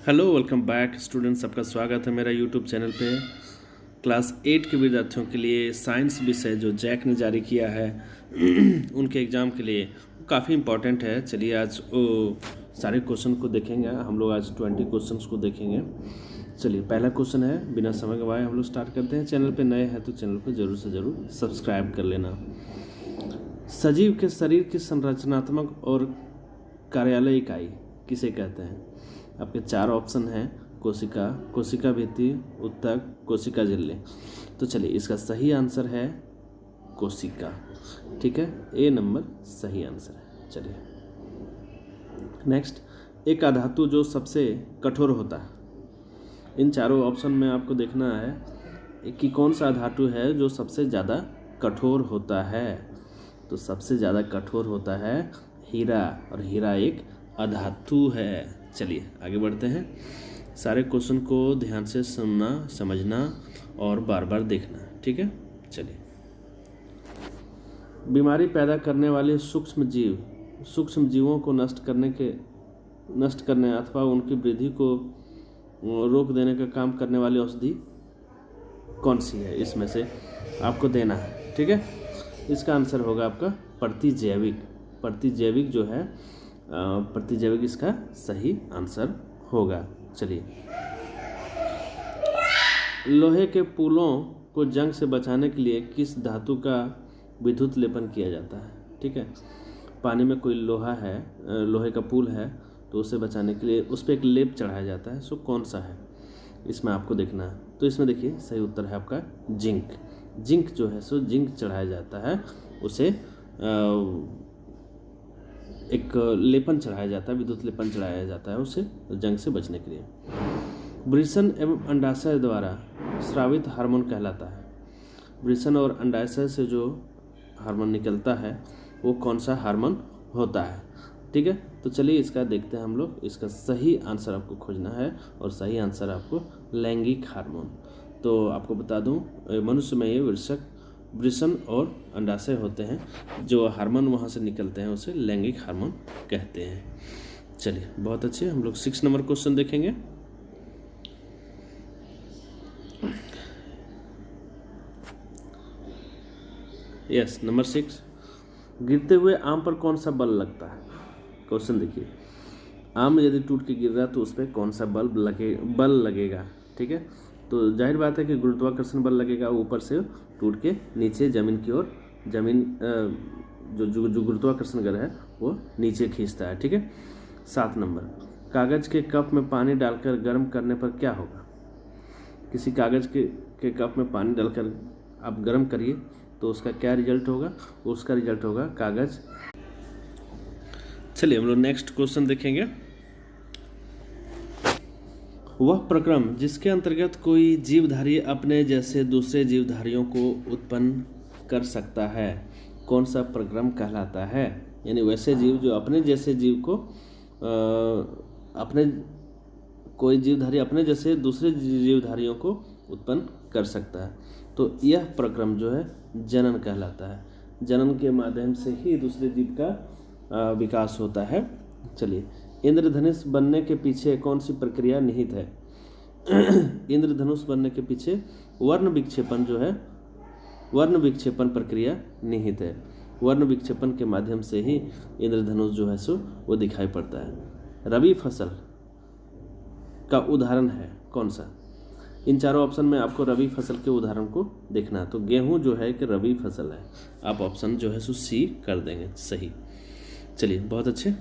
Hello welcome back students, सबका स्वागत है मेरा यूट्यूब चैनल पे। क्लास 8 के विद्यार्थियों के लिए साइंस विषय जो जैक ने जारी किया है उनके एग्ज़ाम के लिए काफ़ी इम्पॉर्टेंट है। चलिए आज वो सारे क्वेश्चन को देखेंगे। हम लोग आज 20 क्वेश्चंस को देखेंगे। चलिए पहला क्वेश्चन है, बिना समय गवाए हम लोग स्टार्ट करते हैं। चैनल पे नए हैं तो चैनल को ज़रूर से ज़रूर सब्सक्राइब कर लेना। सजीव के शरीर की संरचनात्मक और कार्यालय इकाई किसे कहते हैं? आपके चार ऑप्शन हैं, कोशिका, कोशिका भित्ति, उत्तक, कोशिका झिल्ली। तो चलिए इसका सही आंसर है कोशिका। ठीक है, ए नंबर सही आंसर है। चलिए नेक्स्ट, एक अधातु जो सबसे कठोर होता है। इन चारों ऑप्शन में आपको देखना है कि कौन सा धातु है जो सबसे ज़्यादा कठोर होता है। तो सबसे ज़्यादा कठोर होता है हीरा, और हीरा एक अधातु है। चलिए आगे बढ़ते हैं। सारे क्वेश्चन को ध्यान से सुनना, समझना और बार बार देखना। ठीक है, चलिए। बीमारी पैदा करने वाले सूक्ष्म जीवों को नष्ट करने अथवा उनकी वृद्धि को रोक देने का काम करने वाली औषधि कौन सी है? इसमें से आपको देना है। ठीक है, इसका आंसर होगा आपका प्रतिजैविक जो है प्रतिजैविक इसका सही आंसर होगा। चलिए, लोहे के पुलों को जंग से बचाने के लिए किस धातु का विद्युत लेपन किया जाता है? ठीक है, पानी में कोई लोहे का पुल है तो उसे बचाने के लिए उस पर एक लेप चढ़ाया जाता है। सो कौन सा है इसमें आपको देखना है। तो इसमें देखिए सही उत्तर है आपका जिंक जो है सो जिंक चढ़ाया जाता है, उसे एक लेपन चढ़ाया जाता है, विद्युत लेपन चढ़ाया जाता है उसे जंग से बचने के लिए। वृषण एवं अंडाशय द्वारा स्रावित हार्मोन कहलाता है। वृषण और अंडाशय से जो हार्मोन निकलता है वो कौन सा हार्मोन होता है? ठीक है, तो चलिए इसका देखते हैं हम लोग। इसका सही आंसर आपको खोजना है और सही आंसर आपको लैंगिक हार्मोन। तो आपको बता दूं, मनुष्य में ये वृषण और अंडाशय होते हैं, जो हार्मोन वहाँ से निकलते हैं उसे लैंगिक हार्मोन कहते हैं। चलिए बहुत अच्छे, हम लोग 6 नंबर क्वेश्चन देखेंगे। यस, नंबर 6, गिरते हुए आम पर कौन सा बल लगता है? क्वेश्चन देखिए, आम यदि टूट के गिर रहा है तो उस पर कौन सा बल लगेगा? ठीक है, तो जाहिर बात है कि गुरुत्वाकर्षण बल लगेगा, ऊपर से टूट के नीचे जमीन की ओर, जो गुरुत्वाकर्षण बल है वो नीचे खींचता है। ठीक है, 7 नंबर, कागज के कप में पानी डालकर गर्म करने पर क्या होगा? किसी कागज के कप में पानी डालकर आप गर्म करिए तो उसका क्या रिजल्ट होगा? उसका रिजल्ट होगा कागज। चलिए हम लोग नेक्स्ट क्वेश्चन देखेंगे। वह प्रक्रम जिसके अंतर्गत कोई जीवधारी अपने जैसे दूसरे जीवधारियों को उत्पन्न कर सकता है, कौन सा प्रक्रम कहलाता है? यानी वैसे जीव जो अपने जैसे जीव को कोई जीवधारी अपने जैसे दूसरे जीवधारियों को उत्पन्न कर सकता है, तो यह प्रक्रम जो है जनन कहलाता है। जनन के माध्यम से ही दूसरे जीव का विकास होता है। चलिए, इंद्रधनुष बनने के पीछे कौन सी प्रक्रिया निहित है? इंद्रधनुष बनने के पीछे वर्ण विक्षेपण प्रक्रिया निहित है। वर्ण विक्षेपण के माध्यम से ही इंद्रधनुष जो है सो वो दिखाई पड़ता है। रबी फसल का उदाहरण है कौन सा? इन चारों ऑप्शन में आपको रबी फसल के उदाहरण को देखना है। तो गेहूं जो है कि रबी फसल है, आप ऑप्शन जो है सो सी कर देंगे सही। चलिए बहुत अच्छे।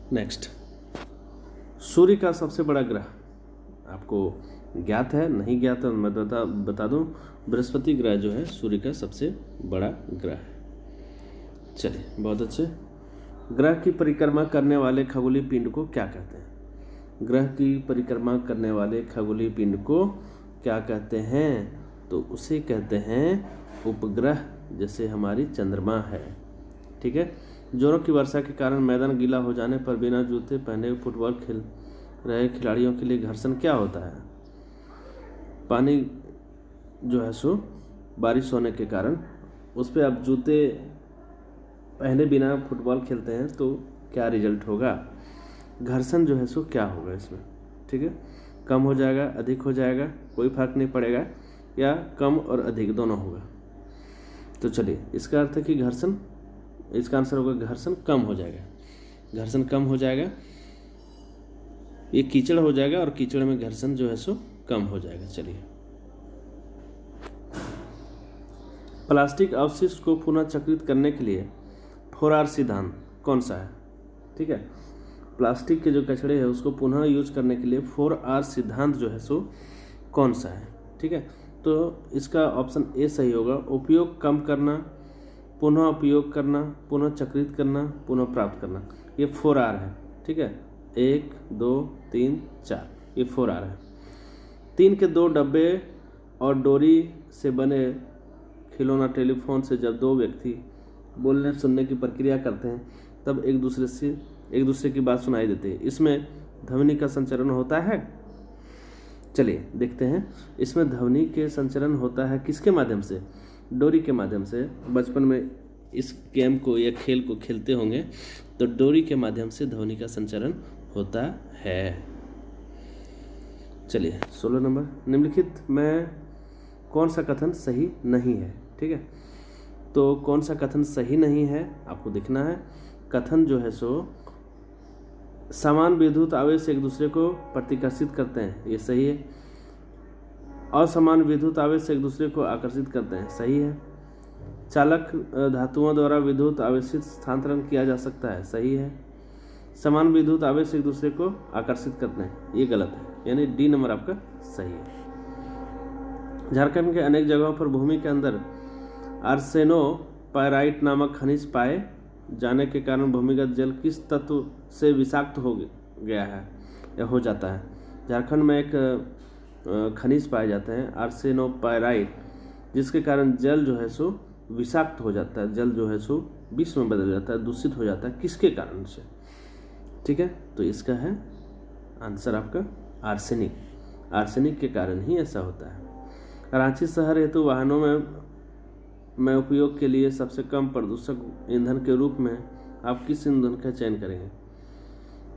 नेक्स्ट, सूर्य का सबसे बड़ा ग्रह आपको ज्ञात है, नहीं ज्ञात है मैं बता दूं, बृहस्पति ग्रह जो है सूर्य का सबसे बड़ा ग्रह है। चलिए बहुत अच्छे। ग्रह की परिक्रमा करने वाले खगोलीय पिंड को क्या कहते हैं? ग्रह की परिक्रमा करने वाले खगोलीय पिंड को क्या कहते हैं? तो उसे कहते हैं उपग्रह, जैसे हमारी चंद्रमा है। ठीक है, जोरों की वर्षा के कारण मैदान गीला हो जाने पर बिना जूते पहने फुटबॉल खेल रहे खिलाड़ियों के लिए घर्षण क्या होता है? पानी जो है सो बारिश होने के कारण उस पर आप जूते पहने बिना फुटबॉल खेलते हैं तो क्या रिजल्ट होगा? घर्षण जो है सो क्या होगा इसमें, ठीक है, कम हो जाएगा, अधिक हो जाएगा, कोई फर्क नहीं पड़ेगा, या कम और अधिक दोनों होगा। तो चलिए, इसका अर्थ है कि घर्षण, इसका आंसर होगा घर्षण कम हो जाएगा, घर्षण कम हो जाएगा, ये कीचड़ हो जाएगा और कीचड़ में घर्षण जो है सो कम हो जाएगा। चलिए, प्लास्टिक अवशिष्ट को पुनः चक्रित करने के लिए 4R सिद्धांत कौन सा है, ठीक है, प्लास्टिक के जो कचड़े हैं उसको पुनः यूज करने के लिए 4R सिद्धांत जो है सो कौन सा है, ठीक है। तो इसका ऑप्शन ए सही होगा, उपयोग कम करना, पुनः उपयोग करना, पुनः चक्रित करना, पुनः प्राप्त करना, ये 4R है, ठीक है, 1 2 3 4, ये 4R है। 3 के 2 डब्बे और डोरी से बने खिलौना टेलीफोन से जब 2 व्यक्ति बोलने सुनने की प्रक्रिया करते हैं तब एक दूसरे की बात सुनाई देती है, इसमें ध्वनि का संचरण होता है। चलिए देखते हैं, इसमें ध्वनि के संचरण होता है किसके माध्यम से, डोरी के माध्यम से। बचपन में इस गेम को या खेल को खेलते होंगे तो डोरी के माध्यम से ध्वनि का संचरण होता है। चलिए 16 नंबर, निम्नलिखित में कौन सा कथन सही नहीं है, ठीक है। तो कौन सा कथन सही नहीं है आपको देखना है। कथन जो है सो समान विद्युत आवेश एक दूसरे को प्रतिकर्षित करते हैं, ये सही है। असमान विद्युत आवेश एक दूसरे को आकर्षित करते हैं, सही है। चालक धातुओं द्वारा विद्युत आवेशित स्थानांतरण किया जा सकता है, सही है। समान विद्युत आवेश एक दूसरे को आकर्षित करते हैं, ये गलत है, यानी डी नंबर आपका सही है। झारखंड के अनेक जगहों पर भूमि के अंदर आर्सेनोपाइराइट नामक खनिज पाए जाने के कारण भूमिगत जल किस तत्व से विषाक्त हो गया है या हो जाता है। झारखंड में एक खनिज पाए जाते हैं आर्सेनोपाइराइट, जिसके कारण जल जो है सो विषाक्त हो जाता है, जल जो है सो विष में बदल जाता है, दूषित हो जाता है, किसके कारण से, ठीक है। तो इसका है आंसर आपका आर्सेनिक, आर्सेनिक के कारण ही ऐसा होता है। रांची शहर हेतु वाहनों में उपयोग के लिए सबसे कम प्रदूषक ईंधन के रूप में आप किस ईंधन का चयन करेंगे,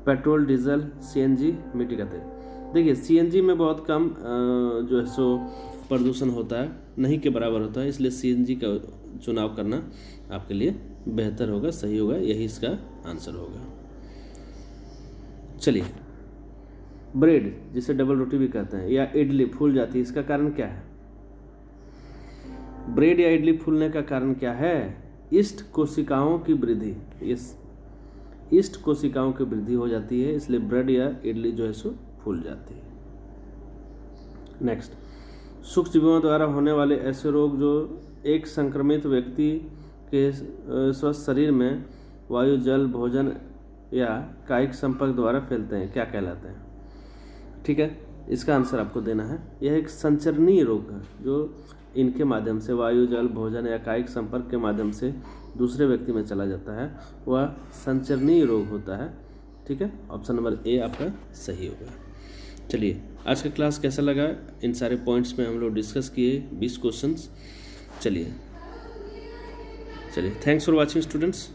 पेट्रोल, डीजल, सीएनजी, मिट्टी का तेल। देखिए सीएनजी में बहुत कम जो है सो प्रदूषण होता है, नहीं के बराबर होता है, इसलिए सीएनजी का चुनाव करना आपके लिए बेहतर होगा, सही होगा, यही इसका आंसर होगा। चलिए, ब्रेड जिसे डबल रोटी भी कहते हैं या इडली फूल जाती है, इसका कारण क्या है। ब्रेड या इडली फूलने का कारण क्या है, ईस्ट कोशिकाओं की वृद्धि, ईस्ट कोशिकाओं की वृद्धि हो जाती है, इसलिए ब्रेड या इडली जो है सो फूल जाती है। नेक्स्ट, सूक्ष्मजीवों द्वारा होने वाले ऐसे रोग जो एक संक्रमित व्यक्ति के स्वस्थ शरीर में वायु, जल, भोजन या कायिक संपर्क द्वारा फैलते हैं, क्या कहलाते हैं, ठीक है। इसका आंसर आपको देना है, यह एक संचरणीय रोग है जो इनके माध्यम से वायु, जल, भोजन या कायिक संपर्क के माध्यम से दूसरे व्यक्ति में चला जाता है, वह संचरणीय रोग होता है, ठीक है। ऑप्शन नंबर ए आपका सही होगा। चलिए, आज का क्लास कैसा लगा, इन सारे पॉइंट्स में हम लोग डिस्कस किए 20 क्वेश्चंस। चलिए, थैंक्स फॉर वॉचिंग स्टूडेंट्स।